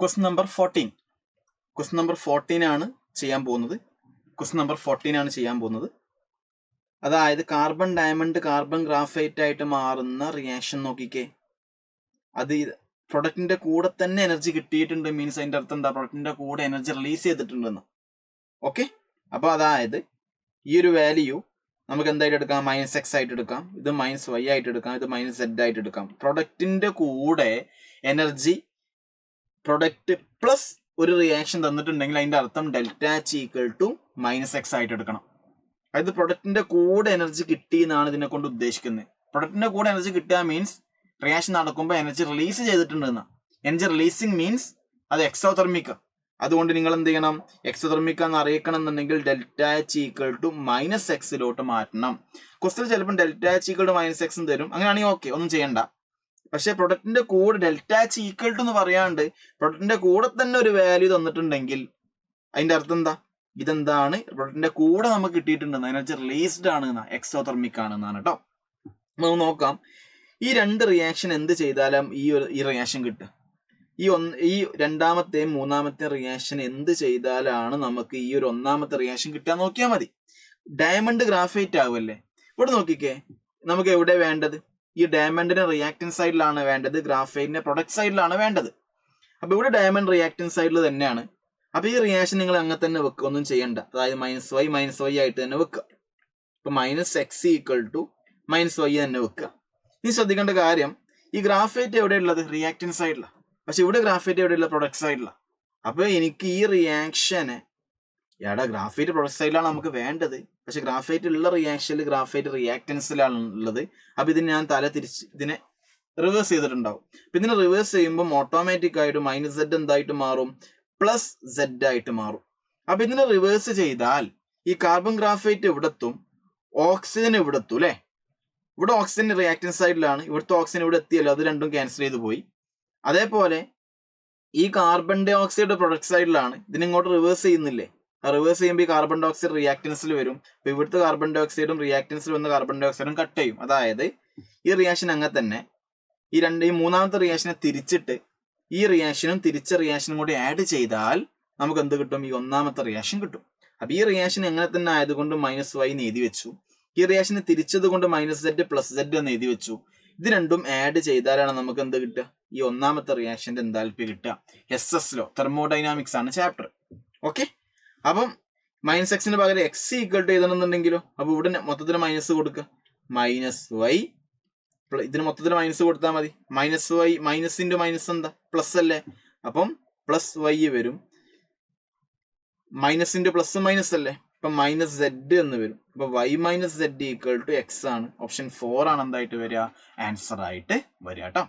Question number 14. Question number 14 ആണ് ചെയ്യാൻ പോകുന്നത്. അതായത് കാർബൺ ഡയമണ്ട് കാർബൺ ഗ്രാഫൈറ്റ് ആയിട്ട് മാറുന്ന റിയാക്ഷൻ നോക്കിക്കേ. അത് പ്രൊഡക്റ്റിന്റെ കൂടെ തന്നെ എനർജി കിട്ടിയിട്ടുണ്ട്. മീൻസ് അതിന്റെ അർത്ഥം എന്താ? പ്രൊഡക്റ്റിന്റെ കൂടെ എനർജി റിലീസ് ചെയ്തിട്ടുണ്ടെന്ന്. ഓക്കെ, അപ്പൊ അതായത് ഈ ഒരു വാല്യൂ നമുക്ക് എന്തായിട്ട് എടുക്കാം? -x ആയിട്ട് എടുക്കാം, ഇത് -y ആയിട്ട് എടുക്കാം, ഇത് -z ആയിട്ട് എടുക്കാം. പ്രൊഡക്റ്റിന്റെ കൂടെ എനർജി പ്രൊഡക്റ്റ് പ്ലസ് ഒരു റിയാക്ഷൻ തന്നിട്ടുണ്ടെങ്കിൽ അതിന്റെ അർത്ഥം ΔH = -x ആയിട്ട് എടുക്കണം. അതായത് പ്രൊഡക്റ്റിന്റെ കൂടെ എനർജി കിട്ടി എന്നാണ് ഇതിനെ കൊണ്ട് ഉദ്ദേശിക്കുന്നത്. പ്രൊഡക്റ്റിന്റെ കൂടെ എനർജി കിട്ടുക മീൻസ് റിയാക്ഷൻ നടക്കുമ്പോൾ എനർജി റിലീസ് ചെയ്തിട്ടുണ്ടെന്ന്. എനർജി റിലീസിങ് മീൻസ് അത് എക്സോതെർമിക്ക. അതുകൊണ്ട് നിങ്ങൾ എന്ത് ചെയ്യണം? എക്സോതെർമിക്ക എന്ന് അറിയിക്കണം എന്നുണ്ടെങ്കിൽ ΔH = -x മാറ്റണം. ക്വസ്റ്റ്യൻ ചിലപ്പോൾ ΔH -x തരും. അങ്ങനെയാണെങ്കിൽ ഓക്കെ, ഒന്നും ചെയ്യണ്ട. പക്ഷെ പ്രൊഡക്റ്റിന്റെ കൂടെ ΔH എന്ന് പറയാണ്ട് പ്രൊഡക്റ്റിന്റെ കൂടെ തന്നെ ഒരു വാല്യൂ തന്നിട്ടുണ്ടെങ്കിൽ അതിന്റെ അർത്ഥം എന്താ? ഇതെന്താണ്? പ്രൊഡക്റ്റിന്റെ കൂടെ നമുക്ക് കിട്ടിയിട്ടുണ്ടെന്ന്, എനർജി റിലീസ്ഡ് ആണ്, എക്സോതെർമിക് ആണെന്നാണ് കേട്ടോ. നമുക്ക് നോക്കാം. ഈ രണ്ട് റിയാക്ഷൻ എന്ത് ചെയ്താലും ഈ റിയാക്ഷൻ കിട്ടുക. ഈ രണ്ടാമത്തെയും മൂന്നാമത്തെ റിയാക്ഷൻ എന്ത് ചെയ്താലാണ് നമുക്ക് ഈ ഒരു ഒന്നാമത്തെ റിയാക്ഷൻ കിട്ടാൻ നോക്കിയാൽ മതി. ഡയമണ്ട് ഗ്രാഫൈറ്റ് ആവുമല്ലേ? ഇവിടെ നോക്കിക്കേ, നമുക്ക് എവിടെ വേണ്ടത്? ഈ ഡയമണ്ടിന് റിയാക്ടൻസ് സൈഡിലാണ് വേണ്ടത്, ഗ്രാഫൈറ്റിന്റെ പ്രൊഡക്റ്റ് സൈഡിലാണ് വേണ്ടത്. അപ്പൊ ഇവിടെ ഡയമണ്ട് റിയാക്ടൻസ് സൈഡിൽ തന്നെയാണ്. അപ്പൊ ഈ റിയാക്ഷൻ നിങ്ങൾ അങ്ങനെ തന്നെ വെക്കുക, ഒന്നും ചെയ്യണ്ട. അതായത് -y ആയിട്ട് തന്നെ വെക്കുക. ഇപ്പൊ -x - -y തന്നെ വെക്കുക. ഇനി ശ്രദ്ധിക്കേണ്ട കാര്യം, ഈ ഗ്രാഫൈറ്റ് എവിടെയുള്ളത്? റിയാക്ടൻസ് സൈഡിലാണ്. പക്ഷെ ഇവിടെ ഗ്രാഫൈറ്റ് എവിടെയുള്ള? പ്രൊഡക്റ്റ് സൈഡിലാണ്. അപ്പൊ എനിക്ക് ഈ റിയാക്ഷന് ഗ്രാഫൈറ്റ് പ്രൊഡക്റ്റ് സൈഡിലാണ് നമുക്ക് വേണ്ടത്. പക്ഷെ ഗ്രാഫൈറ്റ് ഉള്ള റിയാക്ഷനിൽ ഗ്രാഫൈറ്റ് റിയാക്ടൻസിലാണ് ഉള്ളത്. അപ്പൊ ഇതിന് ഞാൻ തല തിരിച്ച് ഇതിനെ റിവേഴ്സ് ചെയ്തിട്ടുണ്ടാവും. അപ്പൊ ഇതിനെ റിവേഴ്സ് ചെയ്യുമ്പോൾ ഓട്ടോമാറ്റിക് ആയിട്ട് -z എന്തായിട്ട് മാറും? +z ആയിട്ട് മാറും. അപ്പൊ ഇതിനെ റിവേഴ്സ് ചെയ്താൽ ഈ കാർബൺ ഗ്രാഫൈറ്റ് എവിടെത്തും? ഓക്സിജൻ എവിടെത്തും അല്ലെ? ഇവിടെ ഓക്സിജൻ റിയാക്ടൻസ് സൈഡിലാണ്, ഇവിടുത്തെ ഓക്സിജൻ ഇവിടെ എത്തിയല്ലോ, അത് രണ്ടും ക്യാൻസൽ ചെയ്ത് പോയി. അതേപോലെ ഈ കാർബൺ ഡൈ ഓക്സൈഡ് പ്രൊഡക്റ്റ് സൈഡിലാണ്, ഇതിനിങ്ങോട്ട് റിവേഴ്സ് ചെയ്യുന്നില്ലേ? റിവേഴ്സ് ചെയ്യുമ്പോൾ ഈ കാർബൺ ഡൈ ഓക്സൈഡ് റിയാക്ടൻസിൽ വരും. അപ്പൊ ഇവിടുത്തെ കാർബൺ ഡൈ ഓക്സൈഡും റിയാക്ടൻസിൽ വന്ന കാർബൺ ഡൈ ഓക്സൈഡും കട്ട് ചെയ്യും. അതായത് ഈ റിയാക്ഷൻ അങ്ങനെ തന്നെ ഈ മൂന്നാമത്തെ റിയാക്ഷനെ തിരിച്ചിട്ട് ഈ റിയാക്ഷനും തിരിച്ച റിയാക്ഷനും കൂടി ആഡ് ചെയ്താൽ നമുക്ക് എന്ത് കിട്ടും? ഈ ഒന്നാമത്തെ റിയാക്ഷൻ കിട്ടും. അപ്പൊ ഈ റിയാക്ഷൻ എങ്ങനെ തന്നെ ആയതുകൊണ്ട് -y എന്ന് എഴുതി വെച്ചു. ഈ റിയാക്ഷനെ തിരിച്ചത് കൊണ്ട് -z +z എന്ന് എഴുതി വെച്ചു. ഇത് രണ്ടും ആഡ് ചെയ്താലാണ് നമുക്ക് എന്ത് കിട്ടുക? ഈ ഒന്നാമത്തെ റിയാക്ഷന്റെ എന്താൽപ്പി കിട്ടുക. SS ലോ, തെർമോഡൈനാമിക്സ് ആണ് ചാപ്റ്റർ. ഓക്കെ, അപ്പം -x പകരം x = എഴുതണമെന്നുണ്ടെങ്കിലോ, അപ്പൊ ഇവിടെ മൊത്തത്തിൽ മൈനസ് കൊടുക്കുക. -y, ഇതിന് മൊത്തത്തിൽ മൈനസ് കൊടുത്താൽ മതി. -y മൈനസിന്റെ മൈനസ് എന്താ? പ്ലസ് അല്ലേ? അപ്പം +y വരും. മൈനസിന്റെ പ്ലസ് മൈനസ് അല്ലേ? അപ്പൊ -z എന്ന് വരും. അപ്പൊ y - z = x ആണ്. ഓപ്ഷൻ 4 ആണ് എന്തായിട്ട് വരിക? ആൻസർ ആയിട്ട് വരിക കേട്ടോ.